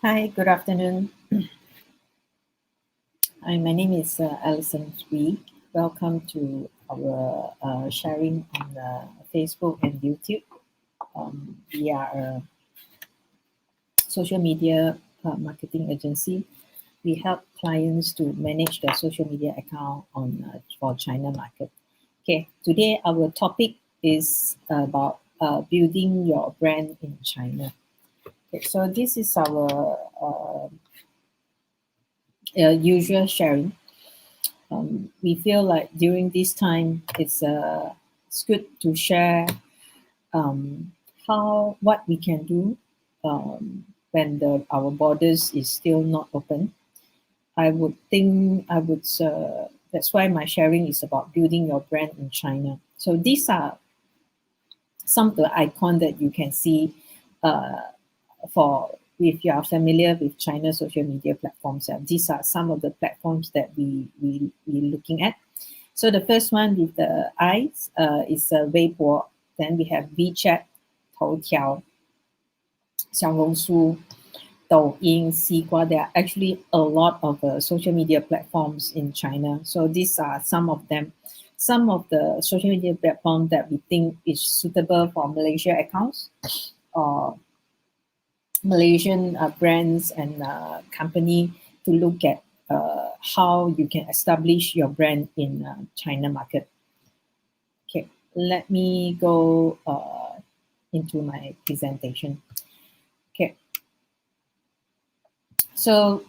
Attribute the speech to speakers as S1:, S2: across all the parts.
S1: Hi, good afternoon. Hi, my name is Alison Sui. Welcome to our sharing on Facebook and YouTube. We are a social media marketing agency. We help clients to manage their social media account on for China market. Okay, today our topic is about building your brand in China. Okay, so this is our usual sharing. We feel like during this time it's good to share what we can do when our borders is still not open. I would think I would that's why my sharing is about building your brand in China. So these are some of the icon that you can see uh, for if you are familiar with China social media platforms. These are some of the platforms that we looking at. So the first one with the eyes is Weibo. Then we have WeChat, 头条, 小红书, Douyin, Xigua. There are actually a lot of social media platforms in China. So these are some of them. Some of the social media platforms that we think is suitable for Malaysia accounts or Malaysian brands and company to look at how you can establish your brand in China market. Okay, let me go into my presentation. Okay, so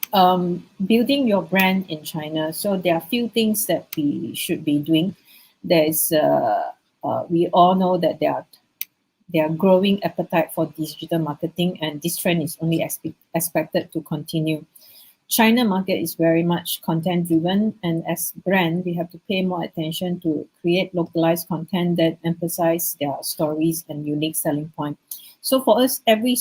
S1: building your brand in China. So there are a few things that we should be doing. There's we all know that there are growing appetite for digital marketing, and this trend is only expected to continue. China market is very much content driven, and as brand, we have to pay more attention to create localized content that emphasize their stories and unique selling point. So for us, every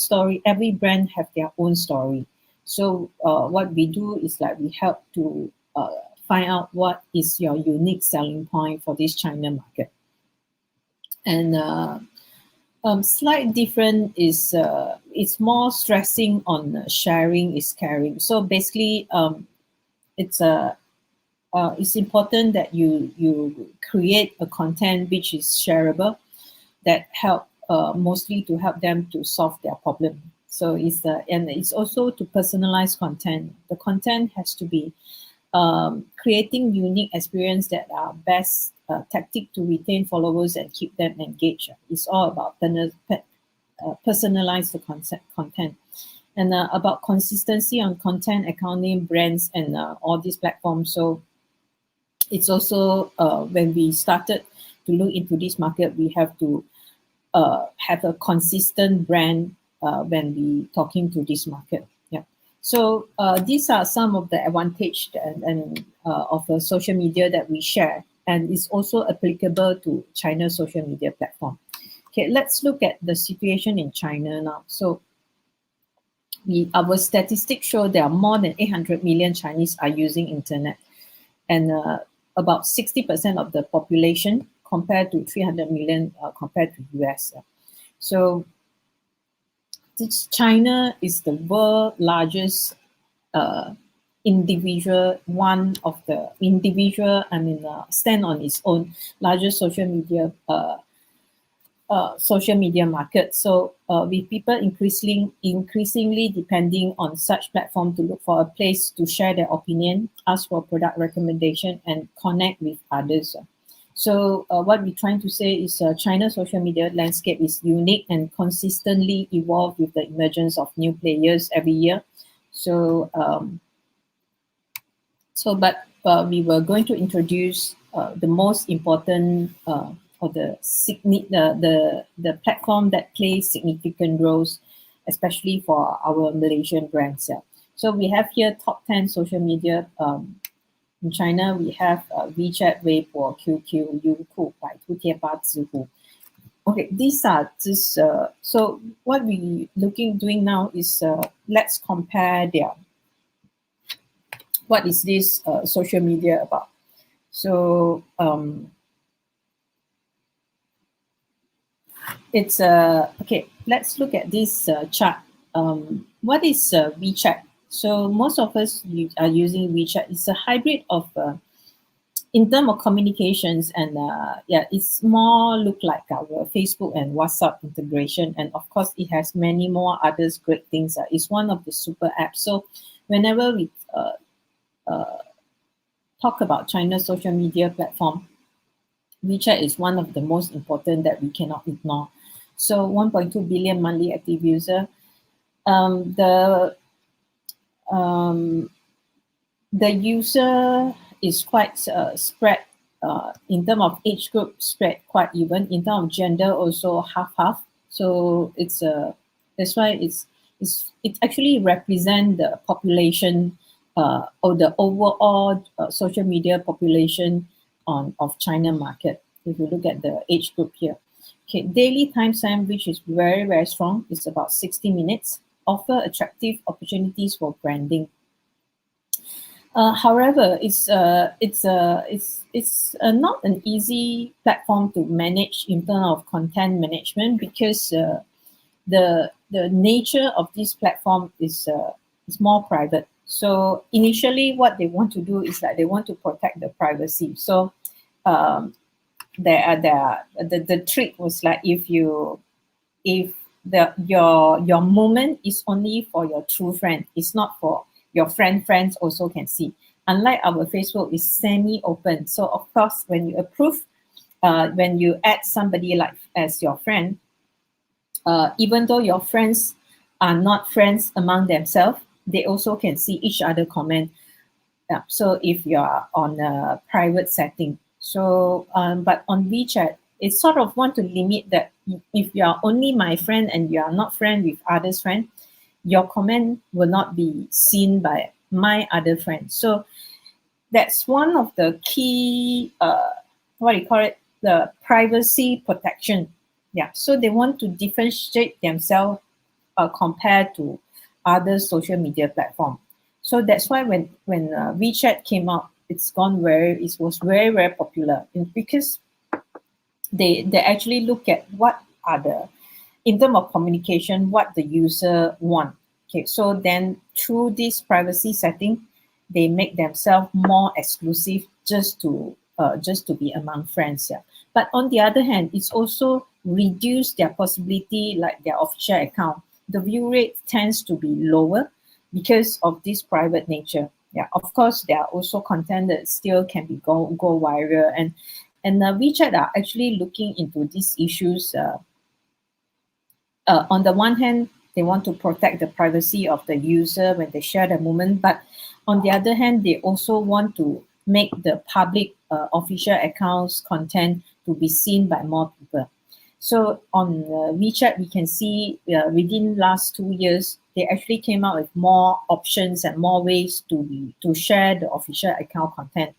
S1: brand have their own story. So what we do is like we help to find out what is your unique selling point for this China market. And slight different is it's more stressing on sharing is caring. So basically, it's a it's important that you create a content which is shareable that help mostly to help them to solve their problem. So and it's also to personalize content. The content has to be creating unique experience that are best tactic to retain followers and keep them engaged. It's all about personalize the content and about consistency on content accounting brands and all these platforms. So it's also when we started to look into this market, we have to have a consistent brand when we talking to this market. Yeah. So these are some of the advantage of social media that we share, and it's also applicable to China's social media platform. Okay, let's look at the situation in China now. So our statistics show there are more than 800 million Chinese are using internet, and about 60% of the population compared to 300 million compared to US. So China is the world largest individual, one of the individual, stand on its own largest social media market. So with people increasingly depending on such platform to look for a place to share their opinion, ask for product recommendation, and connect with others. So what we're trying to say is China's social media landscape is unique and consistently evolve with the emergence of new players every year. So we were going to introduce the most important or the platform that plays significant roles, especially for our Malaysian brands. Yeah. So we have here top 10 social media. In China, we have WeChat, Weibo, QQ, Youku, Baidu, Tiepa, Zhihu. Okay, these are just so what we doing now is let's compare what is this social media about. So it's okay. Let's look at this chart. What is WeChat? So most of us are using WeChat. It's a hybrid of in terms of communications, and yeah, it's more look like our Facebook and WhatsApp integration, and of course it has many more others great things. It's one of the super apps. So whenever we talk about China's social media platform, WeChat is one of the most important that we cannot ignore. So 1.2 billion monthly active user. The um, the user is quite spread in terms of age group, spread quite even. In terms of gender, also half half. So it's that's why it actually represent the population or the overall social media population on of China market. If you look at the age group here, okay, daily time span, which is very strong, is about 60 minutes. Offer attractive opportunities for branding. However, it's not an easy platform to manage in terms of content management, because the nature of this platform is more private. So initially, what they want to do is that they want to protect the privacy. So um, the trick was like, if your moment is only for your true friend, it's not for your friends also can see. Unlike our Facebook is semi-open. So of course, when you approve, when you add somebody like as your friend, even though your friends are not friends among themselves, they also can see each other comment. Yeah. So if you are on a private setting, so but on WeChat, it sort of want to limit that. If you are only my friend and you are not friend with others' friend, your comment will not be seen by my other friends. So that's one of the key, what do you call it, the privacy protection. Yeah. So they want to differentiate themselves compared to other social media platform. So that's why when WeChat came out, it was very popular, and because they actually look at what are the, in terms of communication, what the user want. Okay, so then through this privacy setting, they make themselves more exclusive just to be among friends. Yeah. But on the other hand, it's also reduced their possibility, like their official account. The view rate tends to be lower because of this private nature. Yeah, of course, there are also content that still can be go viral, and WeChat are actually looking into these issues. On the one hand, they want to protect the privacy of the user when they share the moment, but on the other hand, they also want to make the public official accounts content to be seen by more people. So on WeChat, we can see within last 2 years, they actually came out with more options and more ways to share the official account content.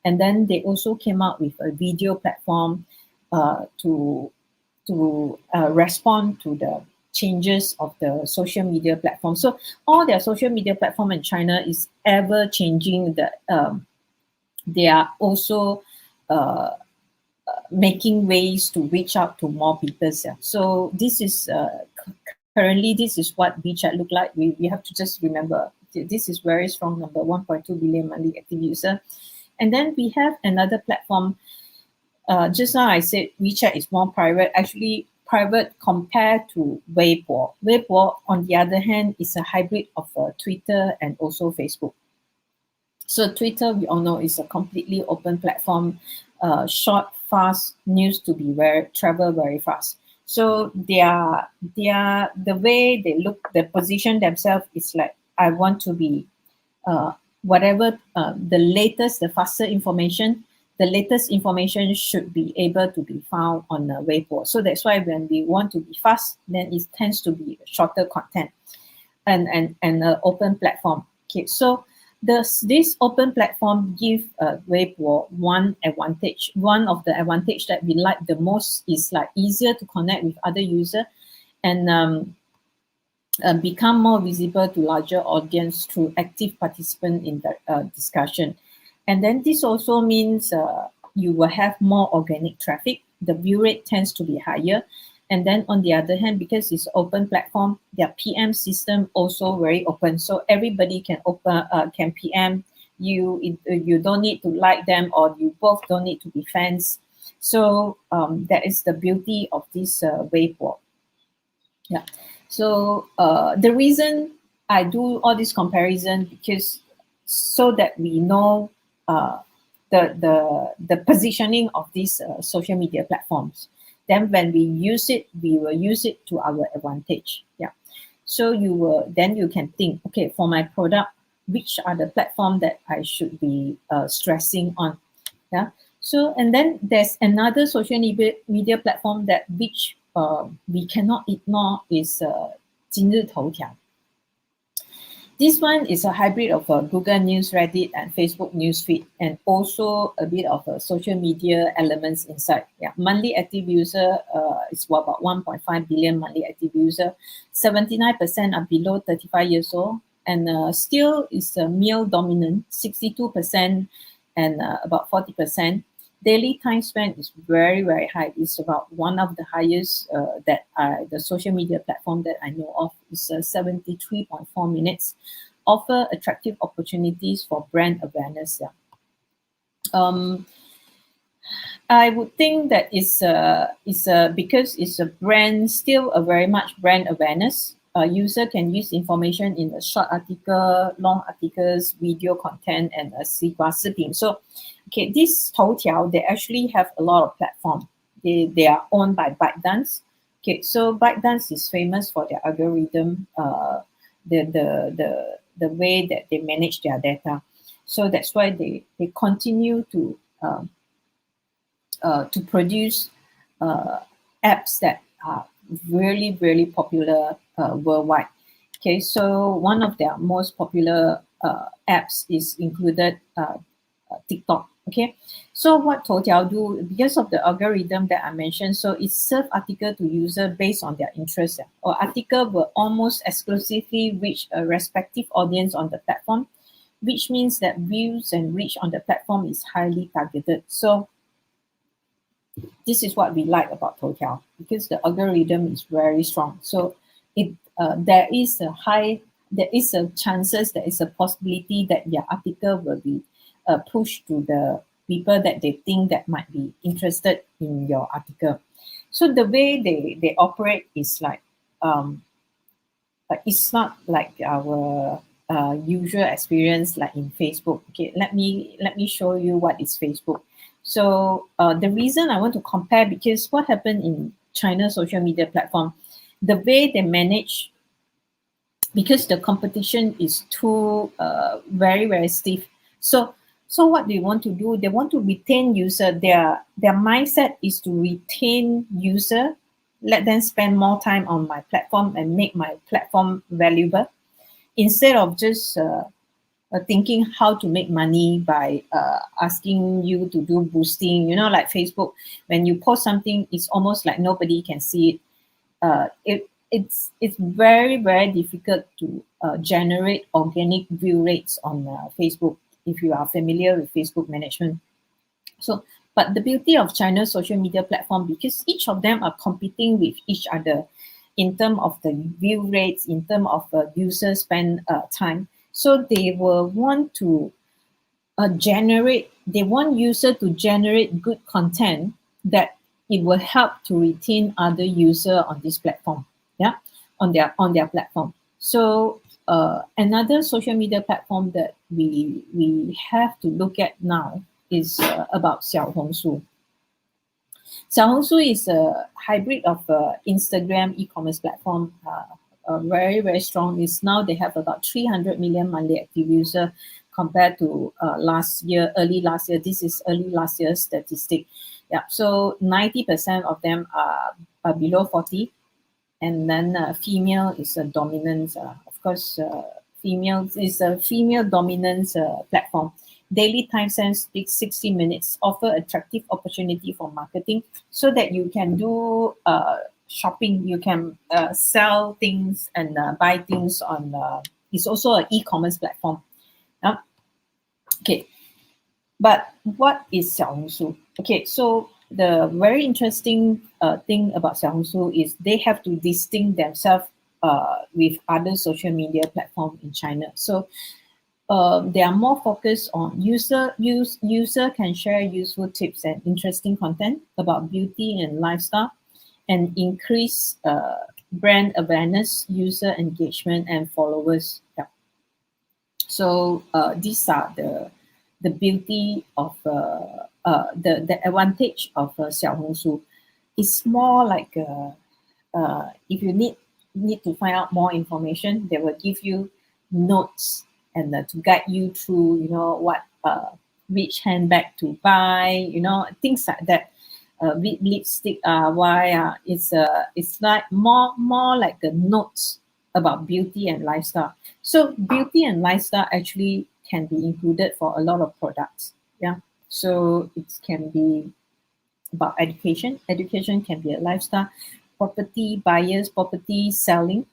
S1: And then they also came out with a video platform to respond to the changes of the social media platform. So all their social media platform in China is ever changing. They are also uh, making ways to reach out to more people. Yeah. So this is currently, this is what WeChat look like. We have to just remember this is very strong number, 1.2 billion monthly active user. And then we have another platform. Just now I said WeChat is more private. Actually, private compared to Weibo. Weibo, on the other hand, is a hybrid of Twitter and also Facebook. So Twitter, we all know, is a completely open platform, short, fast news to be travel very fast. So the way they look, the position themselves is like, I want to be uh, whatever the latest, the faster information, the latest information should be able to be found on the Weibo. So that's why when we want to be fast, then it tends to be shorter content and an open platform. Okay, so this open platform give Weibo one advantage. One of the advantage that we like the most is like easier to connect with other user, and become more visible to larger audience through active participant in the discussion. And then this also means you will have more organic traffic. The view rate tends to be higher. And then on the other hand, because it's open platform, their PM system also very open. So everybody can PM you. You don't need to like them, or you both don't need to be fans. So that is the beauty of this Weibo. Yeah. So the reason I do all this comparison, because so that we know uh, the positioning of these social media platforms. Then when we use it, we will use it to our advantage. Yeah. So you can think, okay, for my product, which are the platform that I should be stressing on? Yeah. So and then there's another social media platform that which we cannot ignore is 今日头条. This one is a hybrid of Google News, Reddit, and Facebook Newsfeed, and also a bit of social media elements inside. Yeah, monthly active user is about 1.5 billion monthly active user. 79% are below 35 years old, and still is male dominant, 62%, and about 40%. Daily time spent is very, very high. It's about one of the highest that the social media platform that I know of is 73.4 minutes. Offer attractive opportunities for brand awareness. Yeah. I would think that because it's a brand, still a very much brand awareness. A user can use information in a short article, long articles, video content, and a视频. So, okay, this Toutiao, they actually have a lot of platform. They are owned by ByteDance. Okay, so ByteDance is famous for their algorithm, the way that they manage their data. So that's why they continue to produce apps that are really, really popular worldwide. Okay, so one of their most popular apps is included TikTok. Okay, so what Toutiao do, because of the algorithm that I mentioned, so it serve article to user based on their interest, or article will almost exclusively reach a respective audience on the platform, which means that views and reach on the platform is highly targeted. So this is what we like about Toutiao, because the algorithm is very strong. So there is a chances, there is a possibility that your article will be pushed to the people that they think that might be interested in your article. So the way they operate is like it's not like our usual experience like in Facebook. Okay, let me show you what is Facebook. So the reason I want to compare, because what happened in China social media platform, the way they manage, because the competition is too very, very stiff. So what they want to do, they want to retain user. Their mindset is to retain user, let them spend more time on my platform and make my platform valuable, instead of just thinking how to make money by asking you to do boosting. You know, like Facebook, when you post something, it's almost like nobody can see it. It's very, very difficult to generate organic view rates on Facebook, if you are familiar with Facebook management. So, but the beauty of China's social media platform, because each of them are competing with each other in terms of the view rates, in terms of user spend time. So they will want to they want user to generate good content that it will help to retain other user on this platform. Yeah, on their platform. So another social media platform that we have to look at now is about Xiaohongshu. Xiaohongshu is a hybrid of Instagram e-commerce platform, very, very strong. Is now they have about 300 million monthly active user compared to early last year. This is early last year's statistic. Yeah, so 90% of them are below 40, and then female is a dominant. Of course, female is a female dominance platform. Daily time spent 60 minutes, offer attractive opportunity for marketing, so that you can do shopping, you can sell things and buy things on, it's also an e-commerce platform. Okay, but what is Xiaohongshu? Okay, so the very interesting thing about Xiaohongshu is they have to distinct themselves with other social media platform in China. So they are more focused on user can share useful tips and interesting content about beauty and lifestyle, and increase brand awareness, user engagement, and followers. Yeah. So these are the beauty of the advantage of Xiaohongshu. It's more like if you need to find out more information, they will give you notes and to guide you through, what which handbag to buy, things like that. Which lipstick, why? It's like more like the notes about beauty and lifestyle. So beauty and lifestyle actually can be included for a lot of products. Yeah. So it can be about education. Education can be a lifestyle, property buyers, property selling.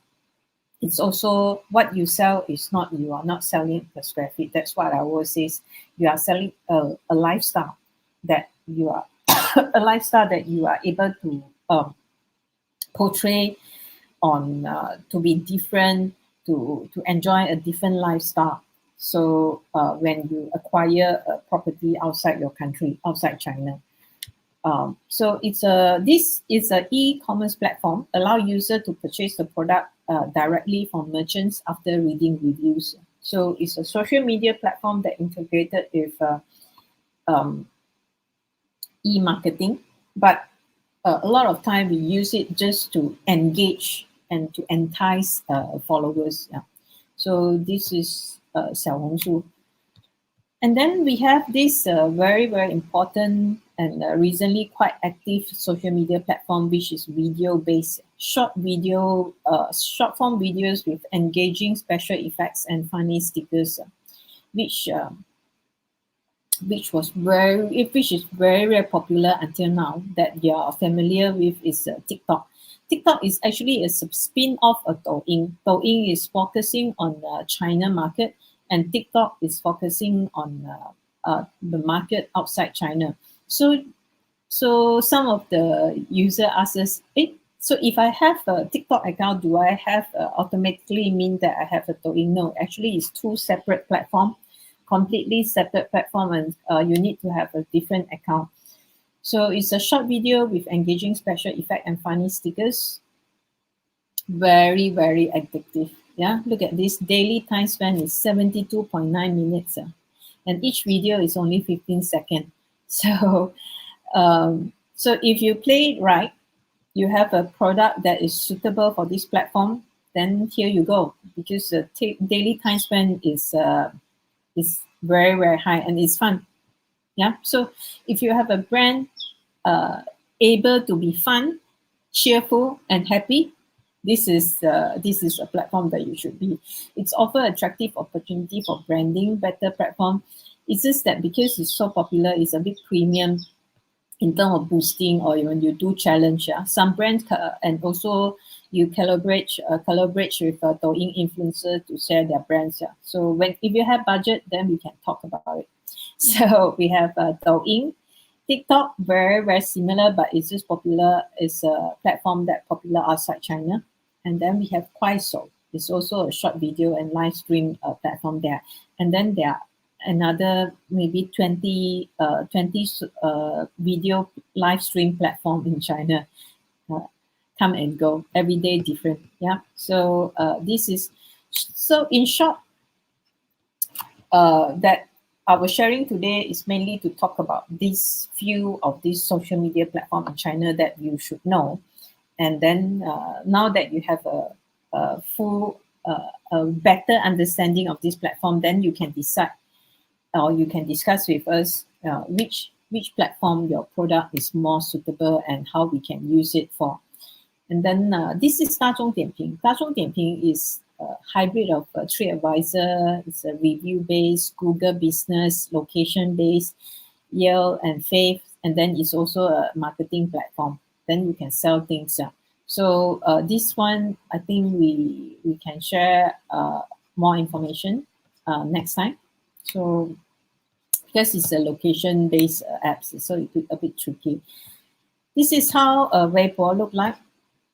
S1: It's also what you sell is not, you are not selling per square feet. That's what I always say. You are selling a lifestyle that you are a lifestyle that you are able to portray on to be different, to enjoy a different lifestyle. So when you acquire a property outside your country, outside China, so this is a e-commerce platform, allow user to purchase the product directly from merchants after reading reviews. So it's a social media platform that integrated with um, e-marketing, but a lot of time we use it just to engage and to entice followers. Yeah. So this is Xiaohongshu. And then we have this very, very important and recently quite active social media platform, which is video-based, short form videos with engaging special effects and funny stickers, which which is very, very popular until now, that you are familiar with, is TikTok. TikTok is actually a spin-off of Douyin. Douyin is focusing on the China market, and TikTok is focusing on the market outside China. So some of the user asks us, so if I have a TikTok account, do I have automatically mean that I have a Douyin? No, actually it's two separate platforms, completely separate platform, and you need to have a different account. So it's a short video with engaging special effect and funny stickers. Very, very addictive. Yeah, look at this. Daily time span is 72.9 minutes. And each video is only 15 seconds. So if you play it right, you have a product that is suitable for this platform, then here you go. Because the daily time span is very, very high and it's fun. Yeah. So if you have a brand uh, able to be fun, cheerful, and happy, this is a platform that you should be. It's offer attractive opportunity for branding, better platform. It's just that because it's so popular, it's a bit premium in terms of boosting, or when you do challenge. Yeah. Some brands and also you collaborate with a Douyin influencer to share their brands. Yeah. So if you have budget, then we can talk about it. So we have Douyin, TikTok, very, very similar, but it's just popular. It's a platform that popular outside China. And then we have Kuaishou. It's also a short video and live stream platform there. And then there are another maybe 20 video live stream platform in China. Uh, Come and go, every day different. Yeah. So this is, so in short, that I was sharing today is mainly to talk about these few of these social media platform in China that you should know. And then now that you have a full, a better understanding of this platform, then you can decide, or you can discuss with us which platform your product is more suitable and how we can use it for. And then this is 大众点评. 大众点评 is a hybrid of TripAdvisor. It's a review-based, Google Business, location-based, Yale and Faith. And then it's also a marketing platform. Then you can sell things. So this one, I think we can share more information next time. So because it's a location-based apps, so it's a bit tricky. This is how a Weibo look like.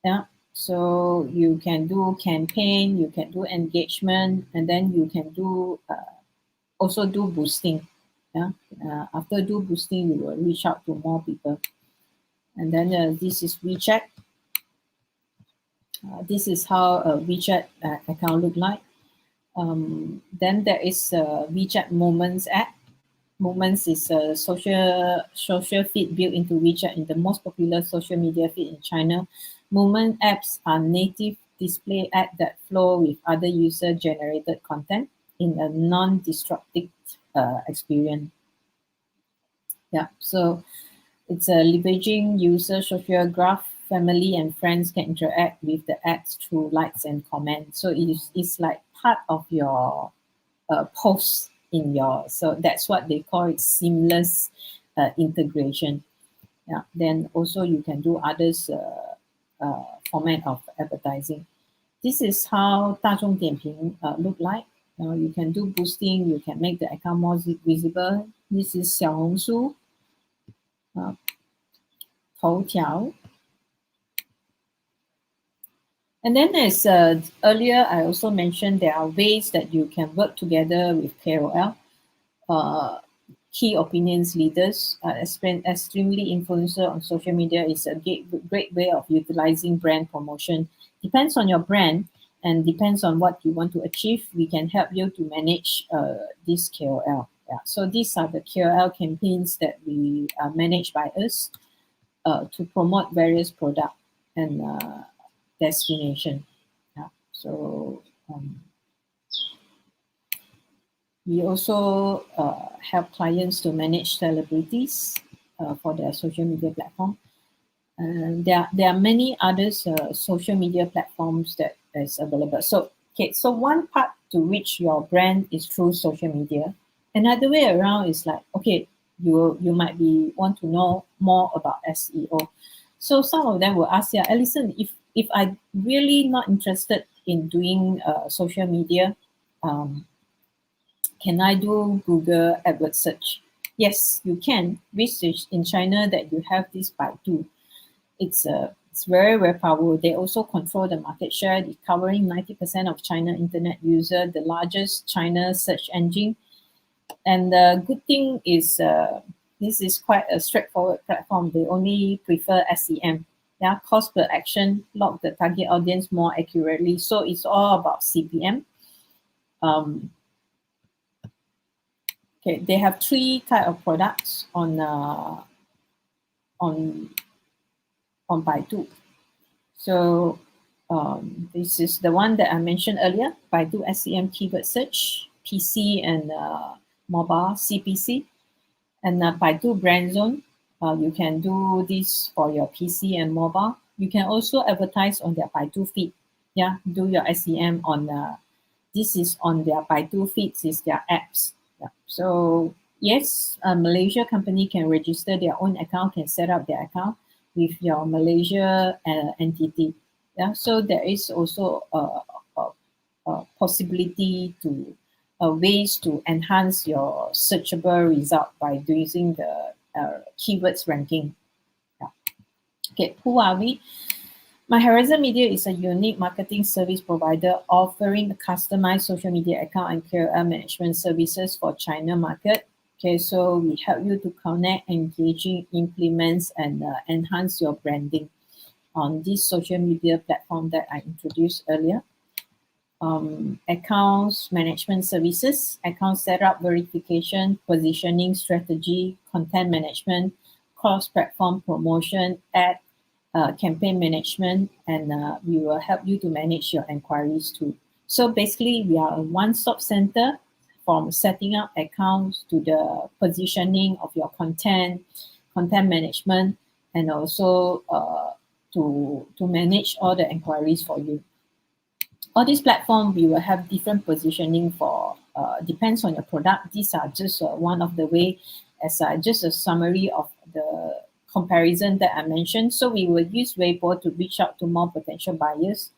S1: Yeah. So you can do campaign, you can do engagement, and then you can do also do boosting. Yeah. After do boosting, you will reach out to more people. And then this is WeChat. This is how a WeChat account look like. Then there is a WeChat Moments app. Moments is a social feed built into WeChat in the most popular social media feed in China. Moment apps are native display app that flow with other user-generated content in a non-destructive experience. Yeah, so it's a leveraging user social graph. Family and friends can interact with the apps through likes and comments. So it's like part of your post in your, so that's what they call it, seamless integration. Yeah. Then also you can do others format of advertising. This is how 大众点评 look like. You can do boosting, you can make the account more visible. This is 小红书, 头条. And then as earlier I also mentioned, there are ways that you can work together with KOL. Key opinions leaders, extremely influencer on social media is a great way of utilizing brand promotion. Depends on your brand and depends on what you want to achieve. We can help you to manage this KOL. Yeah. So these are the KOL campaigns that we manage by us to promote various product and destination. Yeah. So we also help clients to manage celebrities for their social media platform. And there are many other social media platforms that is available. So so one part to reach your brand is through social media. Another way around is like, okay, you might be want to know more about SEO. So some of them will ask, yeah, Alison, if I really not interested in doing social media, can I do Google AdWords search? Yes, you can. Research in China that you have this Baidu. It's very, very powerful. They also control the market share. They're covering 90% of China internet user, the largest China search engine. And the good thing is this is quite a straightforward platform. They only prefer SEM. Yeah, cost per action, log the target audience more accurately. So it's all about CPM. Okay, they have 3 type of products on Baidu. So this is the one that I mentioned earlier, Baidu SEM keyword search, PC and mobile CPC, and Baidu brand zone. You can do this for your PC and mobile. You can also advertise on their Baidu feed. Yeah, do your SEM on this is on their Baidu feeds, is their apps. Yeah. So yes, a Malaysia company can register their own account, can set up their account with your Malaysia entity. Yeah. So there is also a possibility to ways to enhance your searchable result by using the keywords ranking. Yeah. Okay, who are we? My Horizon Media is a unique marketing service provider offering a customized social media account and KOL management services for China market. Okay, so we help you to connect, engaging, implement, and enhance your branding on this social media platform that I introduced earlier. Accounts management services, account setup, verification, positioning strategy, content management, cross-platform promotion, ad campaign management, and we will help you to manage your inquiries too. So basically, we are a one-stop center from setting up accounts to the positioning of your content management, and also to manage all the inquiries for you. All these platforms, we will have different positioning for, depends on your product. These are just one of the way, as just a summary of the comparison that I mentioned. So we will use Weibo to reach out to more potential buyers,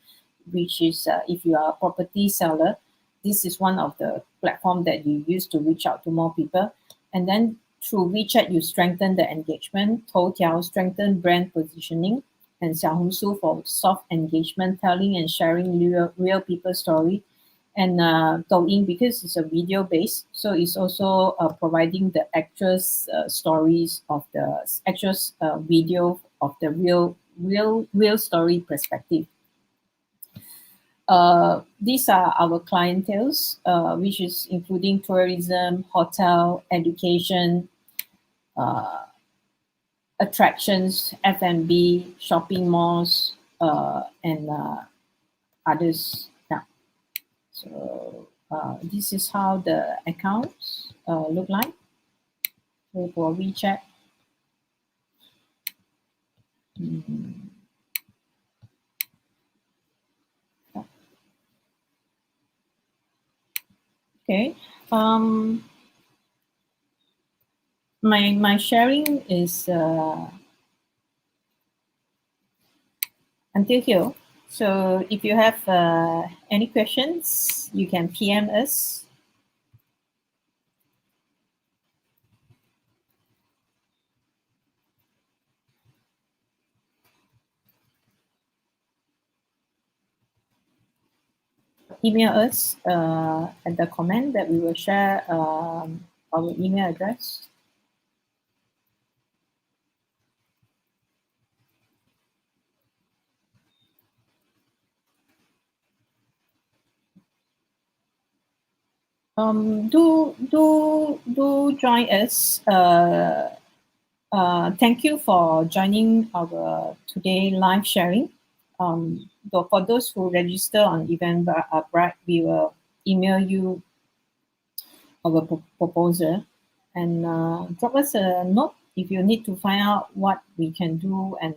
S1: which is if you are a property seller, this is one of the platform that you use to reach out to more people. And then through WeChat, you strengthen the engagement. Toutiao strengthen brand positioning, and Xiaohongshu for soft engagement, telling and sharing real people story. And Douyin, because it's a video based, so it's also providing the actress stories of the actress video of the real story perspective. These are our clienteles, which is including tourism, hotel, education, uh, attractions, F&B, shopping malls, and others. Yeah. So this is how the accounts look like. So for WeChat. Mm, yeah. Okay. Um, my sharing is until here. So if you have any questions, you can PM us. Email us at the comment that we will share our email address. Do join us. Thank you for joining our today live sharing. For those who register on Eventbrite, we will email you our proposal, and drop us a note if you need to find out what we can do and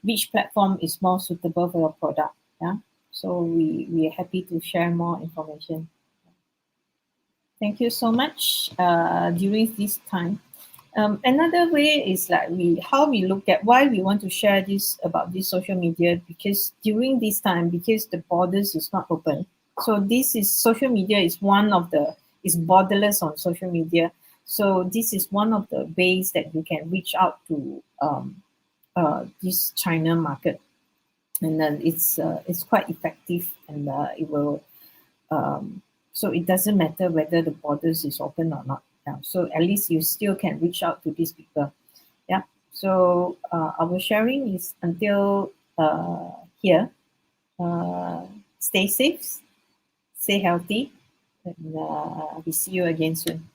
S1: which platform is more suitable for your product. Yeah, so we are happy to share more information. Thank you so much during this time. Another way is like how we look at why we want to share this about this social media, because during this time, because the borders is not open, so this is social media is one of the is borderless on social media. So this is one of the ways that you can reach out to this China market, and then it's quite effective, and it will so it doesn't matter whether the borders is open or not. Yeah. So at least you still can reach out to these people. Yeah. So our sharing is until here. Stay safe, stay healthy, and we see you again soon.